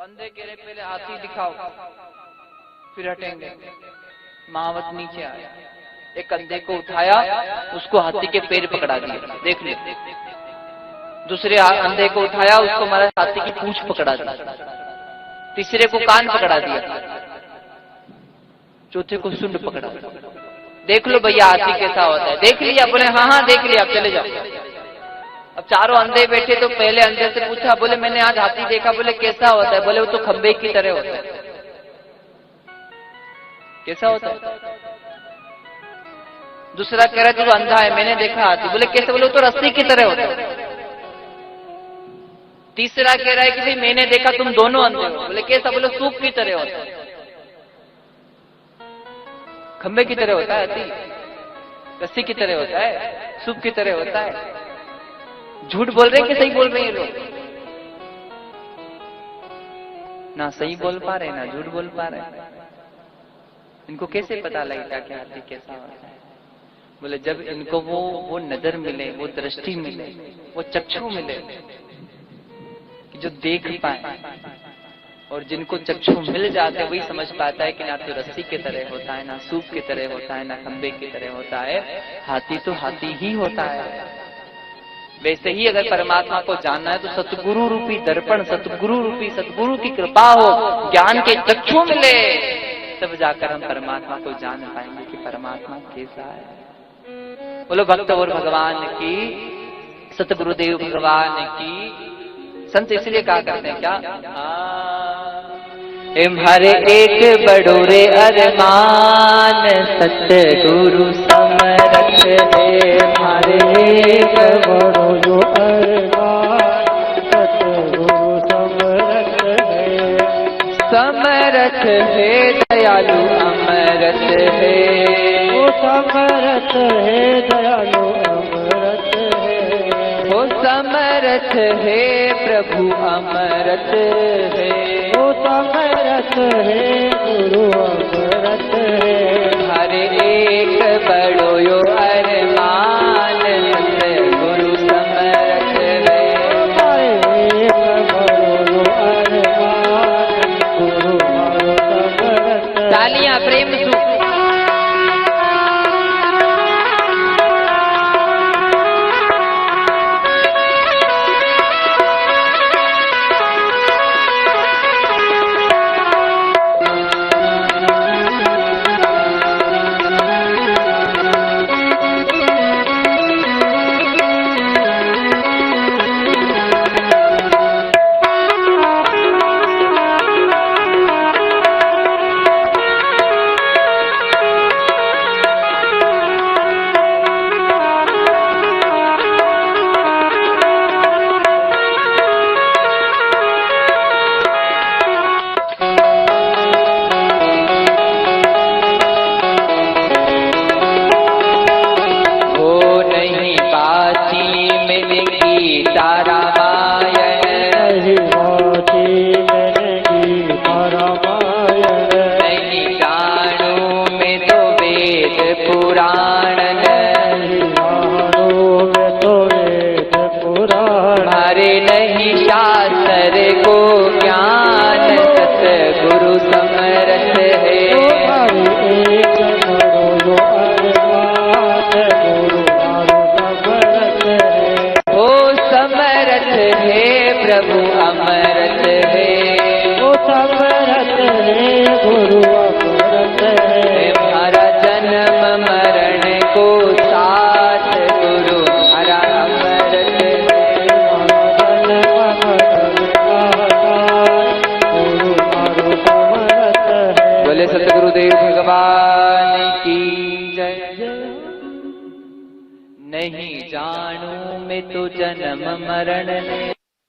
अंधे कह रहे पहले हाथी दिखाओ फिर हटेंगे। महावत नीचे आया, एक अंधे को उठाया, उसको हाथी के पैर पकड़ा दिया, देख ले। दूसरे अंधे को उठाया, उसको मारा, हाथी की पूंछ पकड़ा दी। तीसरे को कान पकड़ा दिया, चौथे को सुंड पकड़ा। देख लो भैया हाथी कैसा होता है। देख लिया? बोले हाँ हाँ देख लिया, अब चले जाओ। अब चारों अंधे बैठे तो पहले अंधे से पूछा, बोले मैंने आज हाथी देखा। बोले कैसा होता है? बोले वो तो खंबे की तरह होता है। कैसा होता है? दूसरा कह रहा है तो अंधा है, मैंने देखा हाथी। बोले कैसे? बोले वो तो रस्सी की तरह होता है। तीसरा कह रहा है कि भाई मैंने देखा, तुम दोनों अंधे हो। बोले कैसा? बोले सूप की तरह होता है। खंबे की तरह होता है हाथी, रस्सी की तरह होता है, सूप की तरह होता है। झूठ बोल रहे हैं कि सही बोल रहे हैं लोग? ना सही बोल पा रहे ना झूठ बोल पा रहे। इनको कैसे पता लगेगा कि हाथी कैसा होता है? बोले जब इनको वो नजर मिले, वो दृष्टि मिले, वो चक्षु मिले कि जो देख पाए। और जिनको चक्षु मिल जाते वही समझ पाता है कि ना तो रस्सी की तरह होता है, ना सूप की तरह होता है, ना खंबे की तरह होता है। हाथी तो हाथी ही होता है। वैसे ही अगर परमात्मा को जानना है तो सतगुरु रूपी दर्पण, सतगुरु की कृपा हो, ज्ञान के चक्षु मिले, तब जाकर हम परमात्मा को जान पाएंगे कि परमात्मा कैसा है। बोलो भक्त और भगवान की, सतगुरुदेव भगवान की। संत इसलिए कहा करते हैं क्या? हमारे एक बड़ोरे अरमान, सतगुरु समरथ है। हमारे एक बड़ो अरमान, सतगुरु समरथ है। समरथ है दयालु अमरत है, वो समरथ है दयालु अमरत है। वो समरथ है प्रभु अमरत है, वो समरथ है गुरु अमरत है। हर एक बड़ो यो अरमान, सतगुरु समरथ है। हर एक बड़ो यो अरमान, गुरु समरथ। तालियां प्रेम से।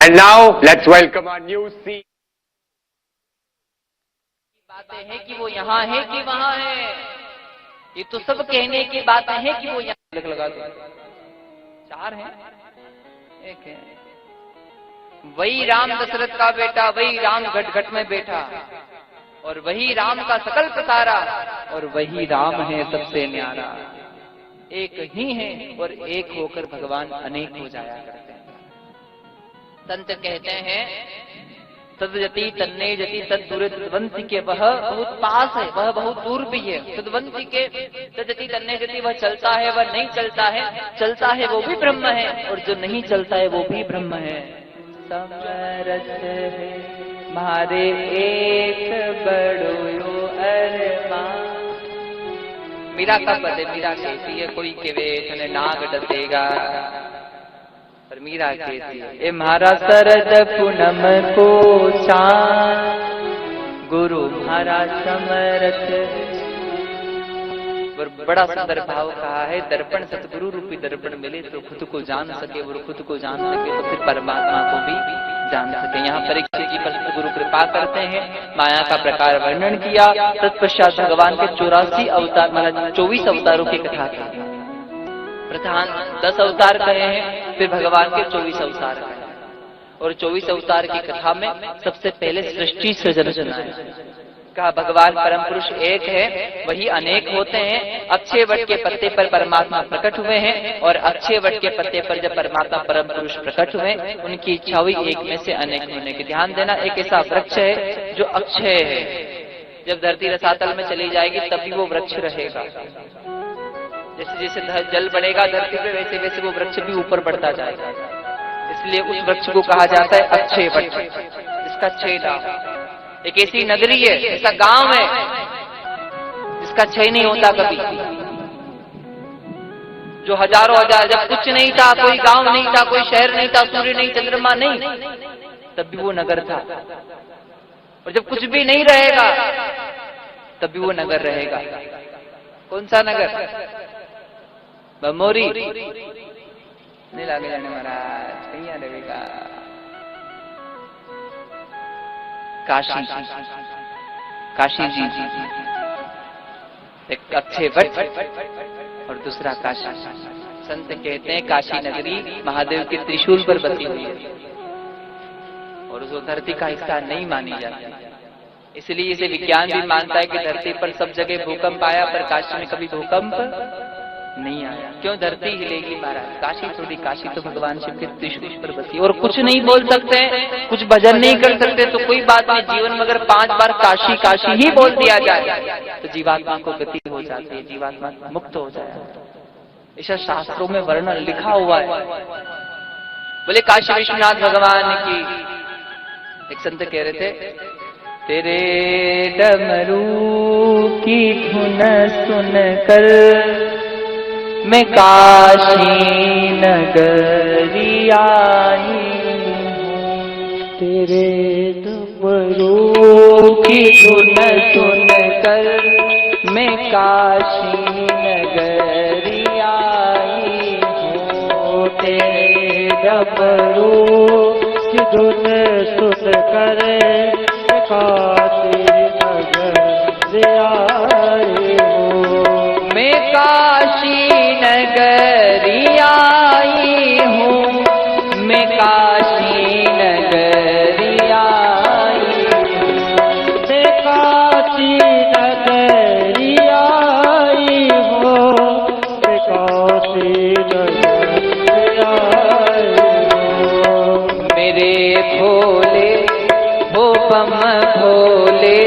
And now let's welcome our new CEO. बातें हैं कि वो यहाँ है कि वहाँ है, ये तो सब कहने की बातें हैं कि वो यहाँ। लगा दो, चार हैं, एक है वही राम दशरथ का बेटा, वही राम घट घट में बैठा, और वही राम का सकल प्रतारा, और वही राम है सबसे न्यारा। एक ही है और एक होकर भगवान अनेक हो जाया करते हैं। संत कहते हैं तद्जति तन्ने जति तद्दूरे तद्वंति के वह बहुत पास है, वह बहुत दूर भी है। तद्वंति के तद्जति तन्ने जति वह चलता है, वह नहीं चलता है, चलता है वो भी ब्रह्म है और जो नहीं चलता है वो भी ब्रह्म है। समरस है मारे एक बड़ो अरमान। मीरा का पद है, मीरा कहती है कोई केवे तने नाग डसेगा, पर मीरा कहती है ए म्हारा सरद पूनम को चांद गुरु म्हारा समरथ। बड़ा सुंदर भाव कहा है, दर्पण सतगुरु रूपी दर्पण मिले तो खुद को जान सके, और खुद को जान सके तो फिर परमात्मा को भी जान सके। यहाँ परीक्षित जी पर सतगुरु कृपा करते हैं, माया का प्रकार वर्णन किया, तत्पश्चात भगवान के 84 अवतार मतलब 24 अवतारों की कथा की। प्रधान 10 अवतार कहे हैं, फिर भगवान के 24 अवतार कहे हैं, और 24 अवतार की कथा में सबसे पहले सृष्टि सृजन सुनाया। कहा भगवान परम पुरुष एक है, वही अनेक होते हैं। अक्षय वट के पत्ते पर परमात्मा प्रकट हुए हैं, और अक्षय वट के पत्ते पर जब परमात्मा परम पुरुष प्रकट हुए, उनकी इच्छा हुई एक में से अनेक होने की। ध्यान देना, एक ऐसा वृक्ष है जो अक्षय है, जब धरती रसातल में चली जाएगी तभी वो वृक्ष रहेगा। जैसे जैसे जल बढ़ेगा धरती पे, वैसे वैसे वो वृक्ष भी ऊपर बढ़ता जाएगा। इसलिए उस वृक्ष को कहा जाता है अक्षय वट, जिसका क्षय नाम। एक ऐसी नगरी है, ऐसा गांव है जिसका क्षय नहीं होता कभी, जो हजारों हजार, जब कुछ नहीं था, कोई गांव नहीं था, कोई शहर नहीं था, सूर्य नहीं, चंद्रमा नहीं, तब भी वो नगर था। और जब कुछ भी नहीं रहेगा तब भी वो नगर रहेगा। कौन सा नगर? बमोरी नहीं लागे जाने महाराज, कहीं रहेगा। काशी, काशी जी, एक अक्षय वट और दूसरा काशी। संत कहते हैं काशी नगरी महादेव के त्रिशूल पर बसी हुई है और उस धरती का हिस्सा नहीं मानी जाती। इसलिए इसे विज्ञान भी मानता है कि धरती पर सब जगह भूकंप आया, पर काशी में कभी भूकंप नहीं आया। क्यों? धरती हिलेगी महाराज, काशी थोड़ी, काशी तो भगवान शिव के त्रिशूल पर बसी। और कुछ नहीं बोल सकते, कुछ भजन नहीं कर सकते तो कोई बात नहीं, जीवन में अगर 5 बार काशी काशी ही बोल दिया जाए तो जीवात्मा को गति हो जाती है, जीवात्मा मुक्त हो जाए। ऐसा शास्त्रों में वर्णन लिखा हुआ है। बोले काशी विश्वनाथ भगवान की। एक संत कह रहे थे, तेरे डमरू की धुन सुन कर मैं काशी नगरी आई हूँ। तेरे डमरू की धुन सुन कर मैं काशी नगरी आई हूँ। तेरे डमरू की धुन सुन कर काशी नगरी आई हूँ। मैं काशी नगरी आई हूँ, मैं काशी नगरी आई हूँ। मैं काशी नगरी आई हूँ, मैं काशी नगरी आई हूँ। मेरे भोले हो बम भोले,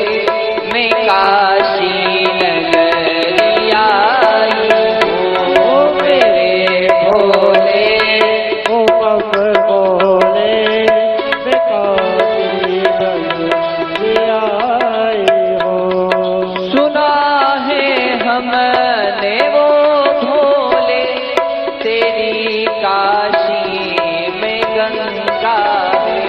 मैं काशी नगरी आई हूँ। मेरे भोले हो बम भोले, मैं काशी नगरी आई हूँ। सुना है हमने वो भोले, तेरी काशी में गंगा है।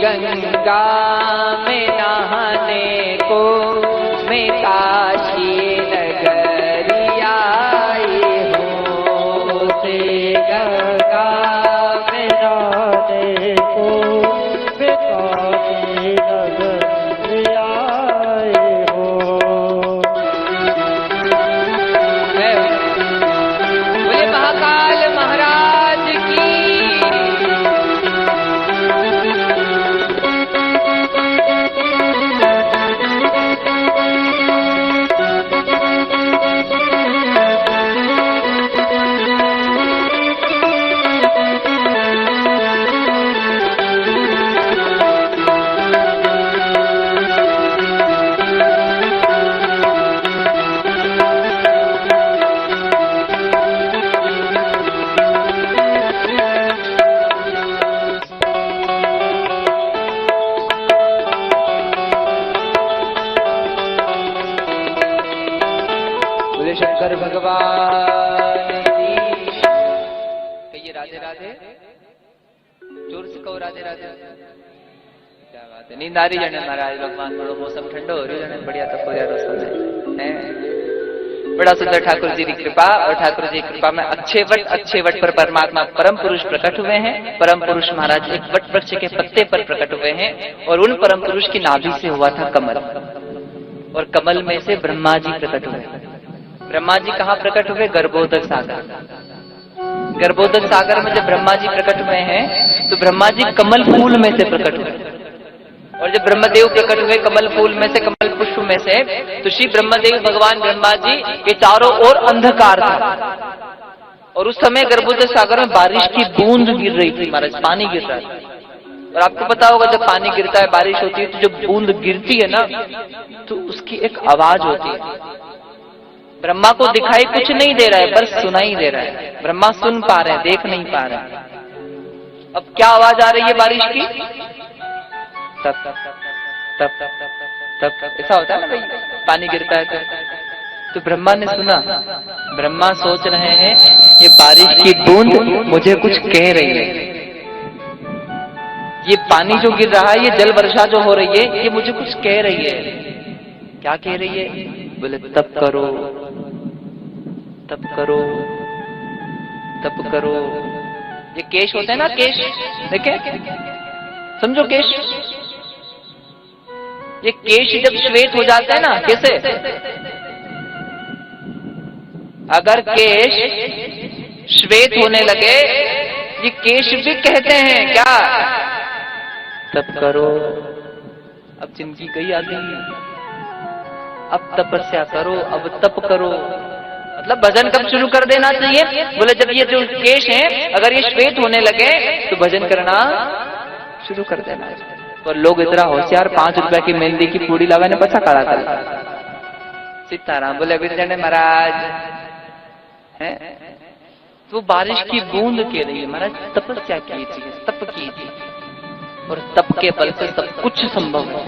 गंगा में नहाने को मैं काशी नगरी आई हूँ। से गंगा में नहाने को मैं काशी नगरी आई हूँ। बोले महाकाल महाराज की। शंकर भगवान की। कहिए राधे राधे, जोर से कहो राधे राधे। क्या बात है, नींद आ रही है महाराज भगवान, थोड़ा मौसम ठंडो हो रही है, बढ़िया तक हो रहा समय है। बड़ा सुंदर ठाकुर जी की कृपा, और ठाकुर जी की कृपा में अच्छे वट पर परमात्मा परम पुरुष प्रकट हुए हैं। परम पुरुष महाराज एक वट वृक्ष के पत्ते पर प्रकट हुए हैं, और उन परम पुरुष की नाभि से हुआ था कमल, और कमल में से ब्रह्मा जी प्रकट हुए। ब्रह्मा जी कहाँ प्रकट हुए? गर्भोदक सागर। गर्भोदक सागर में जब ब्रह्मा जी प्रकट हुए हैं तो ब्रह्मा जी कमल फूल में से प्रकट हुए, और जब ब्रह्मदेव प्रकट हुए कमल फूल में से, कमल पुष्प में से, तो श्री ब्रह्मदेव भगवान ब्रह्मा जी के चारों ओर अंधकार था, और उस समय गर्भोदक सागर में बारिश की बूंद गिर रही थी महाराज, पानी गिर रहा था। और आपको पता होगा जब पानी गिरता है, बारिश होती है, तो जब बूंद गिरती है ना तो उसकी एक आवाज होती है। ब्रह्मा को दिखाई कुछ नहीं दे रहा है, बस सुनाई दे रहा है। ब्रह्मा सुन पा रहे हैं, देख नहीं पा रहे हैं। अब क्या आवाज आ रही है बारिश की? तप तप तप तप तप, ऐसा होता है ना भाई, पानी गिरता है तो ब्रह्मा ने सुना। ब्रह्मा सोच रहे हैं ये बारिश की बूंद मुझे कुछ कह रही है, ये पानी जो गिर रहा है, ये जल वर्षा जो हो रही है, ये मुझे कुछ कह रही है। क्या कह रही है? बोले तप करो, तप करो, तप करो। ये केश होते हैं ना, केश देखे, समझो केश। ये केश जब श्वेत हो जाते हैं ना, कैसे? अगर केश श्वेत होने लगे, ये केश भी कहते हैं क्या? तप करो। अब जिंदगी गई आदमी, अब तपस्या करो, अब तप करो। मतलब भजन कब शुरू कर देना चाहिए? बोले जब ये जो केश हैं अगर ये श्वेत होने लगे तो भजन करना शुरू कर देना चाहिए। और लोग इतना होशियार, 5 रुपए की मेहंदी की पूड़ी लावे ने बचा करा कर सीताराम बोले विजय महाराज है। तो बारिश की बूंद कह रही है महाराज तपस्या कीजिए, तप कीजिए, और तप के बल से सब कुछ संभव है।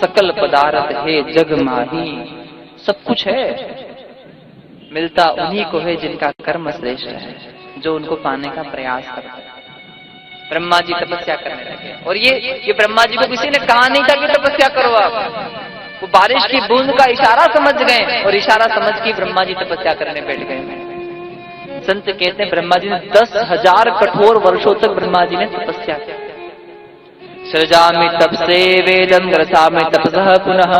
सकल पदार्थ है जग माही, सब कुछ है, मिलता उन्हीं को है जिनका कर्म श्रेष्ठ है, जो उनको पाने का प्रयास करते हैं। ब्रह्मा जी तपस्या करने लगे, और ये ब्रह्मा जी को किसी ने कहा नहीं था कि तपस्या करो आप। वो बारिश की बूंद का इशारा समझ गए, और इशारा समझ के ब्रह्मा जी तपस्या करने बैठ गए। संत कहते हैं ब्रह्मा जी ने 10,000 कठोर वर्षों तक ब्रह्मा जी ने तपस्या की। सृजामि तपसे वेदम ग्रसामि तपसः पुनः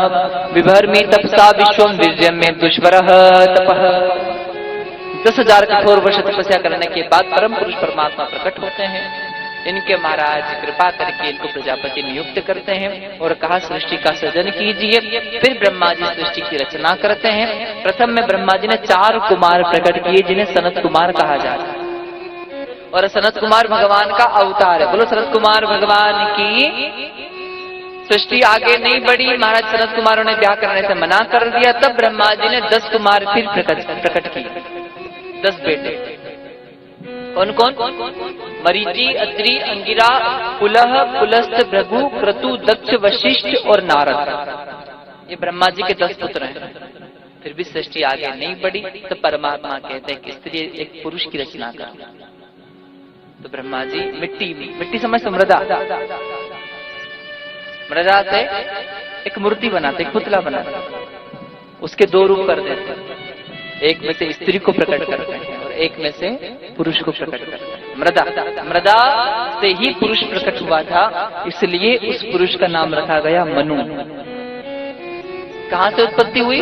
विभर्मि तपसा विश्वम वीर्यं मे दुष्वरः तपः। 10,000 कठोर वर्ष तपस्या करने के बाद परम पुरुष परमात्मा प्रकट होते हैं। इनके महाराज कृपा करके इनको प्रजापति नियुक्त करते हैं, और कहा सृष्टि का सृजन कीजिए। फिर ब्रह्मा जी सृष्टि की रचना करते हैं। प्रथम में ब्रह्मा जी ने 4 कुमार प्रकट किए, जिन्हें सनत कुमार कहा जाता है, और सनत कुमार भगवान का अवतार है। बोलो सनत कुमार भगवान की। सृष्टि आगे नहीं बढ़ी, महाराज सनत कुमारों ने ब्याह करने से मना कर दिया। तब ब्रह्मा जी ने 10 कुमार फिर प्रकट किए, 10 बेटे। कौन कौन? मरीचि, अत्रि, अंगिरा, पुलह, पुलस्त, भृगु, क्रतु, दक्ष, वशिष्ठ और नारद। ये ब्रह्मा जी के 10 पुत्र हैं। फिर भी सृष्टि आगे नहीं बढ़ी, तो परमात्मा कहते हैं कि स्त्री एक पुरुष की रचना कर। तो ब्रह्मा जी मिट्टी समझ, मृदा से एक मूर्ति बनाते, एक पुतला बनाते, उसके 2 रूप कर देते। एक में से स्त्री को प्रकट करते हैं और एक में से पुरुष को प्रकट करते हैं। मृदा से ही पुरुष प्रकट हुआ था, इसलिए उस पुरुष का नाम रखा गया मनु। कहां से उत्पत्ति हुई?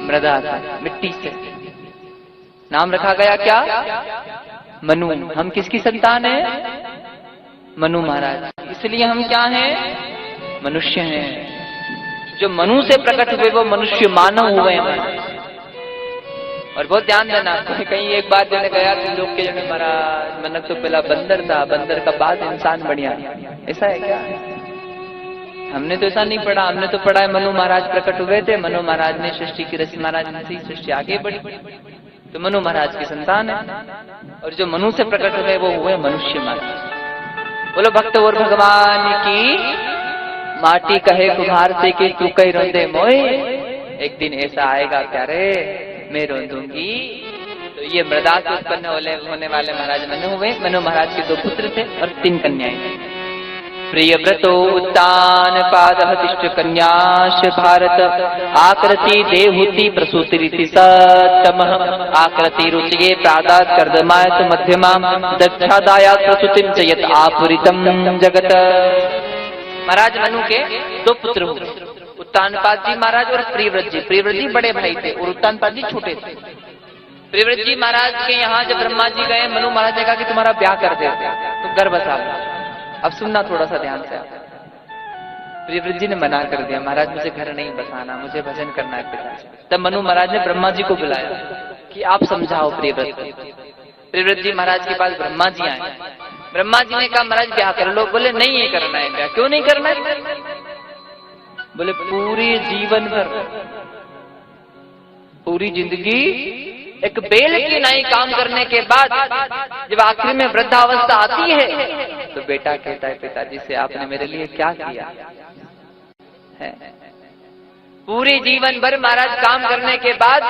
मृदा से, मिट्टी से। नाम रखा गया क्या? मनु। हम किसकी संतान है? मनु महाराज। इसलिए हम क्या हैं? मनुष्य हैं। जो मनु से प्रकट हुए वो मनुष्य मानव हुए हैं। और बहुत ध्यान देना, कहीं एक बात देने गया तो लोग के जने महाराज मनक तो पहला बंदर था, बंदर का बाद इंसान बढ़िया। ऐसा है क्या? हमने तो ऐसा नहीं पढ़ा। हमने तो पढ़ा है मनु महाराज प्रकट हुए थे, मनु महाराज ने सृष्टि की रचना, महाराज से सृष्टि आगे बढ़ी, तो मनु महाराज की संतान है। और जो मनु से प्रकट हुए वो हुए मनुष्य महाराज। बोलो भक्त और भगवान की। माटी कहे कुम्हार से कि तू कई रोंदे मोए, एक दिन ऐसा आएगा प्यारे मैं रोंदूंगी। तो ये मृदा से उत्पन्न होने वाले महाराज मनु हुए। मनु महाराज के 2 पुत्र थे और 3 कन्याएं थी। प्रियव्रतो उत्तान पादहतिष्ठ कन्याश भारत आकृति देवहूति प्रसूतिरिति सत्तमः आकृति रुचिये प्रादात् कर्दमायत मध्यमाम दक्षादायात् प्रसूतिं च यत् आपुरितं जगत। महाराज मनु के 2 पुत्र हुए, उत्तानपाद जी महाराज और प्रियव्रत जी। प्रियव्रत जी बड़े भाई थे और उत्तानपाद जी छोटे थे। प्रियव्रत जी महाराज के यहाँ जब ब्रह्मा जी गए, मनु महाराज ने कहा कि तुम्हारा ब्याह कर देते तो गर्भ बसा। अब सुनना थोड़ा सा ध्यान से। प्रियव्रत जी ने मना कर दिया, महाराज मुझे घर नहीं बसाना, मुझे भजन करना है पिताजी। तब मनु महाराज ने ब्रह्मा जी को बुलाया कि आप समझाओ प्रियव्रत को। प्रियव्रत जी महाराज के पास ब्रह्मा जी आए। ब्रह्मा जी ने कहा महाराज ब्याह कर लो। बोले नहीं ये करना है ब्याह। क्यों नहीं करना है? बोले पूरे जीवन भर, पूरी जिंदगी एक बेल की नाई काम करने के बाद जब आखिर में वृद्धावस्था आती है तो बेटा कहता है पिताजी से आपने मेरे लिए क्या किया है? पूरे जीवन भर महाराज काम करने के बाद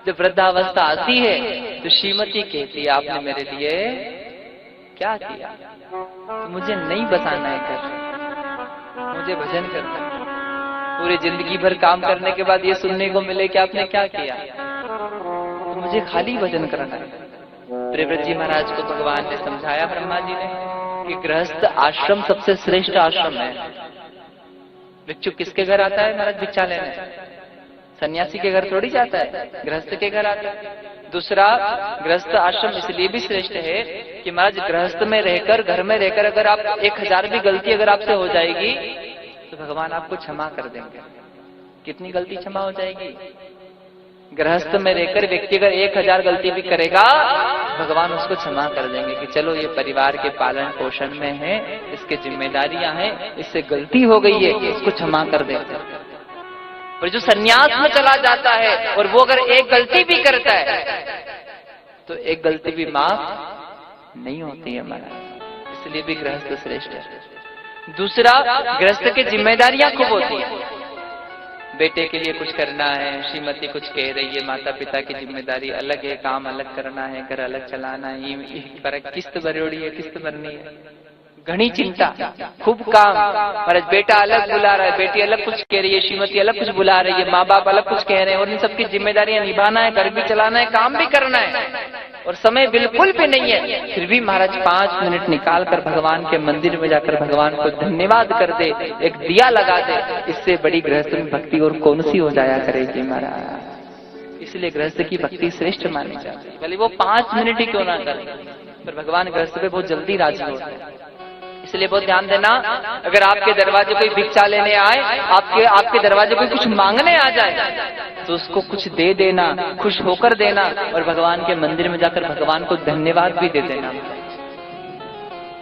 जब वृद्धावस्था आती है तो श्रीमती कहती है आपने मेरे लिए क्या किया? तो मुझे नहीं बसाना है घर, मुझे भजन करना है। पूरी जिंदगी भर काम करने के बाद ये सुनने को मिले कि आपने क्या किया, तो मुझे खाली भजन करना है। प्रियव्रत जी महाराज को भगवान ने समझाया, ब्रह्मा जी ने, कि गृहस्थ आश्रम सबसे श्रेष्ठ आश्रम है। भिक्षु किसके घर आता है महाराज? भिक्षा लेने। सन्यासी के घर थोड़ी जाता है, गृहस्थ के घर आता है। दूसरा, गृहस्थ आश्रम इसलिए भी श्रेष्ठ है कि महाराज गृहस्थ में रहकर, घर में रहकर अगर आप 1000 भी गलती अगर आपसे हो जाएगी तो भगवान आपको क्षमा कर देंगे। कितनी गलती क्षमा हो जाएगी? गृहस्थ में रहकर व्यक्ति अगर 1000 गलती भी करेगा भगवान उसको क्षमा कर देंगे कि चलो ये परिवार के पालन पोषण में है, इसके जिम्मेदारियां हैं, इससे गलती हो गई है, इसको क्षमा कर देते। पर जो सन्यास में चला जाता है और वो अगर एक गलती भी करता है तो एक गलती भी माफ नहीं होती है महाराज। इसलिए भी गृहस्थ श्रेष्ठ है। दूसरा, गृहस्थ की जिम्मेदारियां खूब होती है। बेटे के लिए कुछ करना है, श्रीमती कुछ कह रही है, माता पिता की जिम्मेदारी अलग है, काम अलग करना है, घर अलग चलाना है, पर किस्त भरोड़ी है, किस्त भरनी है, घनी चिंता, खूब काम। पर बेटा अलग बुला रहा है, बेटी अलग कुछ कह रही है, श्रीमती अलग कुछ बुला रही है, माँ बाप अलग कुछ कह रहे हैं और इन सबकी जिम्मेदारियां निभाना है, घर भी चलाना है, काम भी करना है और समय बिल्कुल भी नहीं है। फिर भी महाराज 5 मिनट निकाल कर भगवान के मंदिर में जाकर भगवान को धन्यवाद कर दे, एक दिया लगा दे, इससे बड़ी गृहस्थ में भक्ति और कौन सी हो जाया करेगी महाराज। इसलिए गृहस्थ की भक्ति श्रेष्ठ मानी जाती है, भले वो 5 मिनट ही क्यों ना करे, पर भगवान गृहस्थ पे बहुत जल्दी राजी होते हैं। इसलिए बहुत ध्यान देना, अगर आपके दरवाजे कोई भिक्षा लेने आए, आपके दरवाजे कोई कुछ मांगने आ जाए तो उसको कुछ दे देना, खुश होकर देना और भगवान के मंदिर में जाकर भगवान को धन्यवाद भी दे देना।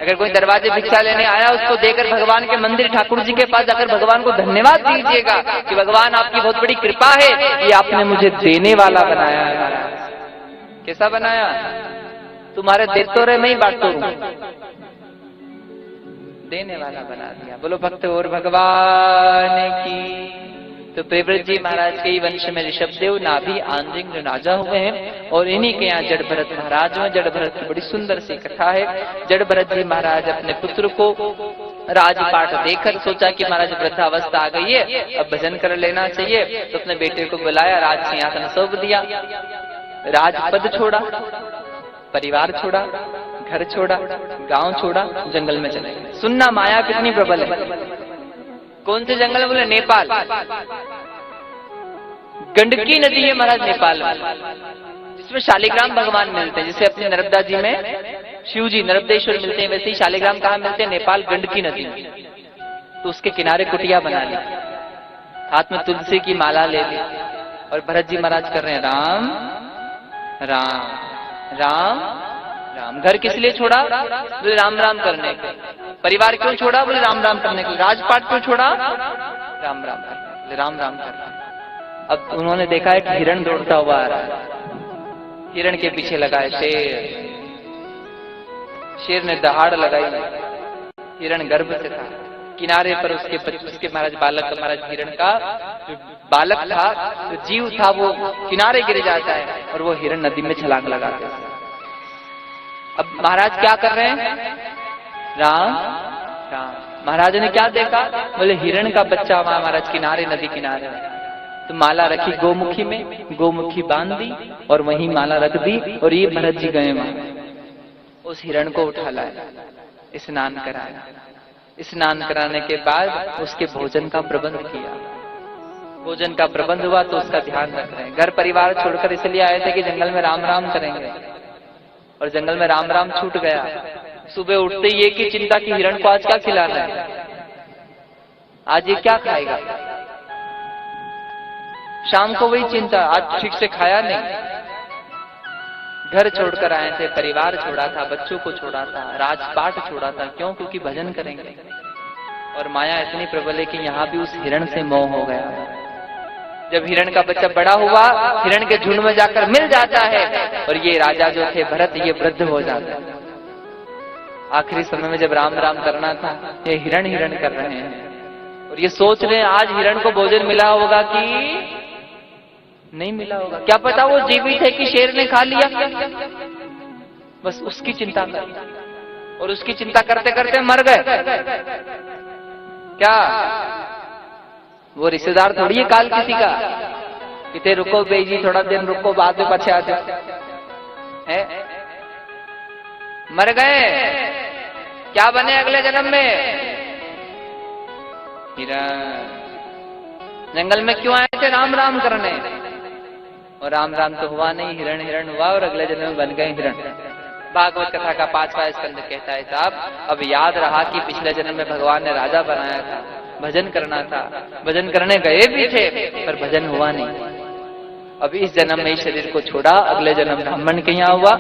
अगर कोई दरवाजे भिक्षा लेने आया उसको देकर भगवान के मंदिर ठाकुर जी के पास जाकर भगवान को धन्यवाद दीजिएगा कि भगवान आपकी बहुत बड़ी कृपा है, ये आपने मुझे देने वाला बनाया है। कैसा बनाया? तुम्हारे देते रहे मैं ही बांटता रहूं, देने वाला बना दिया। बोलो भक्त और भगवान की। तो प्रियव्रत जी महाराज के वंश में ऋषभदेव नाभि आंजिंग राजा हुए हैं और इन्हीं के यहाँ जड़ भरत महाराज हुए। जड़ भरत की बड़ी सुंदर सी कथा है। जड़ भरत जी महाराज अपने पुत्र को राजपाट देकर सोचा कि महाराज वृद्धावस्था आ गई है, अब भजन कर लेना चाहिए, तो अपने बेटे को बुलाया, राज सिंहासन सौंप दिया, राजपद छोड़ा, परिवार छोड़ा, घर छोड़ा, गांव छोड़ा, जंगल में चले गए। सुनना माया कितनी प्रबल है। कौन से जंगल? बोले नेपाल। गंडकी नदी है महाराज नेपाल में, जिसमें शालिग्राम भगवान मिलते हैं। जैसे अपने नर्मदा जी में शिव जी नर्मदेश्वर मिलते हैं, वैसे ही शालिग्राम कहाँ मिलते हैं? नेपाल गंडकी नदी में। तो उसके किनारे कुटिया बना ली, हाथ में तुलसी की माला ले ली और भरत जी महाराज कर रहे हैं राम राम राम राम। घर किस लिए छोड़ा? बोले राम राम करने के। परिवार क्यों छोड़ा? बोले राम राम करने के। राजपाट क्यों छोड़ा? राम राम करने, राम राम करने। अब उन्होंने देखा एक हिरण दौड़ता हुआ आ रहा है, हिरण के पीछे लगा है शेर ने दहाड़ लगाई, हिरण गर्भ से था, किनारे पर उसके महाराज बालक का, महाराज हिरण का जो बालक था, जो जीव था, वो किनारे गिर जाता है और वो हिरण नदी में छलांग लगाता है। अब महाराज क्या कर रहे हैं? राम राम। महाराज ने क्या देखा? बोले हिरण का बच्चा वहां महाराज किनारे, नदी किनारे। तो माला रखी गोमुखी में, गोमुखी बांध दी और वहीं माला रख दी और ये भरत जी गए वहां, उस हिरण को उठा लाया, स्नान कराया। स्नान कराने के बाद उसके भोजन का प्रबंध किया। भोजन का प्रबंध हुआ तो उसका ध्यान रख रहे हैं। घर परिवार छोड़कर इसलिए आए थे कि जंगल में राम राम करेंगे, और जंगल में राम राम छूट गया। सुबह उठते ही एक ही चिंता कि हिरण को आज क्या खिलाना है, आज ये क्या खाएगा। शाम को वही चिंता, आज ठीक से खाया नहीं। घर छोड़कर आए थे, परिवार छोड़ा था, बच्चों को छोड़ा था, राजपाट छोड़ा था। क्यों? क्योंकि भजन करेंगे। और माया इतनी प्रबल है कि यहाँ भी उस हिरण से मोह हो गया। जब हिरण का बच्चा बड़ा हुआ, हिरण के झुंड में जाकर मिल जाता है और ये राजा जो थे भरत, ये वृद्ध हो जाता है। आखिरी समय में जब राम राम करना था, ये हिरण हिरण कर रहे हैं और ये सोच रहे हैं आज हिरण को भोजन मिला होगा कि नहीं मिला होगा। क्या पता वो जीवित है कि शेर ने खा लिया। बस उसकी चिंता कर, और उसकी चिंता करते करते मर गए। क्या वो रिश्तेदार थोड़ी है काल किसी का, कितने रुको बेजी, थोड़ा दिन रुको, बाद में पछे आते हैं। मर गए। क्या बने अगले जन्म में? हिरण। जंगल में क्यों आए थे? राम राम करने, और राम राम तो हुआ नहीं, हिरण हिरण हुआ और अगले जन्म में बन गए हिरण। भागवत कथा का 5वां स्कंद कहता है साहब, अब याद रहा कि पिछले जन्म में भगवान ने राजा बनाया था, भजन करना था, भजन करने गए भी थे पर भजन हुआ नहीं। अब इस जन्म में इस शरीर को छोड़ा, अगले जन्म ब्राह्मण के यहाँ हुआ,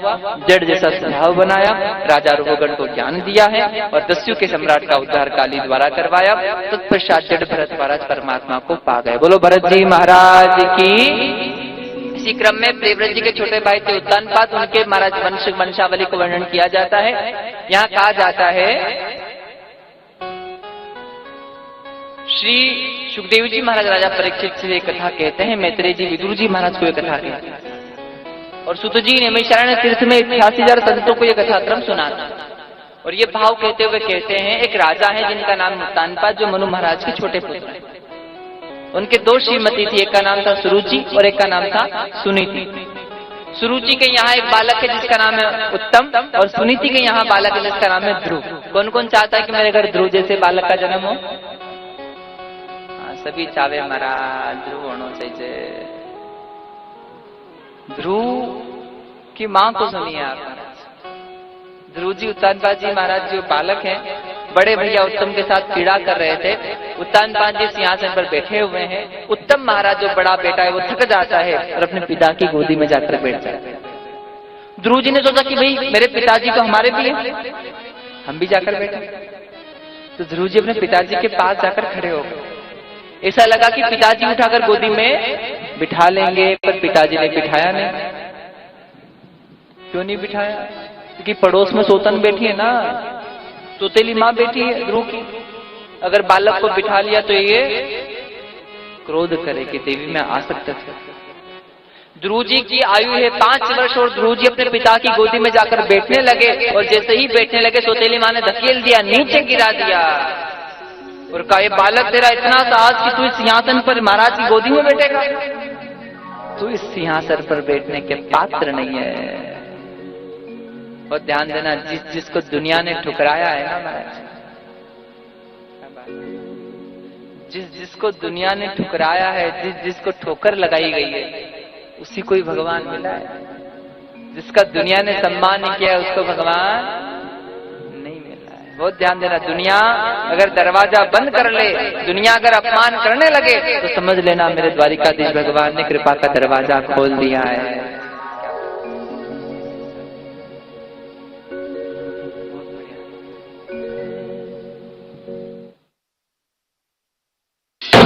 जड़ जैसा स्वभाव बनाया, राजा रघुगण को ज्ञान दिया है और दस्यु के सम्राट का उद्धार काली द्वारा करवाया। तत्पश्चात जड़ भरत महाराज परमात्मा को पा गए। बोलो भरत जी महाराज की। इसी क्रम में प्रियव्रत जी के छोटे भाई थे उद्दानपाद, उनके महाराज वंशावली को वर्णन किया जाता है। यहाँ कहा जाता है श्री सुखदेव जी महाराज राजा परीक्षित से एक कथा कहते हैं, मैत्रेय जी विदुर जी महाराज को एक कथा कहते और सुत जी नैमिषारण्य तीर्थ में 88,000 संतों को यह कथाक्रम सुना था। और ये भाव कहते हुए कहते हैं, एक राजा है जिनका नाम उद्दानपाद, जो मनु महाराज के छोटे पुत्र हैं। उनके 2 श्रीमती थी, एक का नाम था सुरुचि और एक का नाम था सुनीति। सुरुचि के यहाँ एक बालक है जिसका नाम है उत्तम, और सुनीति के यहाँ बालक है जिसका नाम है ध्रुव। कौन कौन चाहता है कि मेरे घर ध्रुव जैसे बालक का जन्म हो? सभी चावे महाराज ध्रुव होना चाहिए। ध्रुव की मां को सुनिए आप। ध्रुव जी उत्तानपाद जी महाराज जो बालक हैं, बड़े भैया उत्तम के साथ पीड़ा कर रहे थे। उत्तानपाद जी सिंहासन पर बैठे हुए हैं। उत्तम महाराज जो बड़ा बेटा है वो थक जाता है और अपने पिता की गोदी में जाकर बैठ जाता है। ध्रुव जी ने सोचा कि भाई मेरे पिताजी तो हमारे भी हैं, हम भी जाकर बैठे। तो ध्रुव जी अपने पिताजी के पास जाकर खड़े हो गए। ऐसा लगा कि पिताजी उठाकर गोदी में बिठा लेंगे, पर पिताजी ने बिठाया नहीं। क्यों नहीं बिठाया? क्योंकि पड़ोस में सोतन बैठी है ना, सौतेली माँ बैठी है ध्रुव की। अगर बालक को बिठा लिया तो ये क्रोध करेगी, देवी में आसक्त है। ध्रुव जी की आयु है 5 वर्ष और ध्रुव जी अपने पिता की गोदी में जाकर बैठने लगे, और जैसे ही बैठने लगे सौतेली माँ ने धकेल दिया, नीचे गिरा दिया और कहा, ये बालक तेरा इतना साहस कि तू इस सिंहासन पर महाराज की गोदी में बैठेगा? तू इस सिंहासन पर बैठने के पात्र नहीं है। और ध्यान देना, जिसको दुनिया ने ठुकराया है ना महाराज, जिसको दुनिया ने ठुकराया है, जिसको ठोकर लगाई गई है, उसी को ही भगवान मिला है। जिसका दुनिया ने सम्मान नहीं किया उसको भगवान नहीं मिला है। बहुत ध्यान देना, दुनिया अगर दरवाजा बंद कर ले, दुनिया अगर अपमान करने लगे, तो समझ लेना मेरे द्वारिकाधीश भगवान ने कृपा का दरवाजा खोल दिया है।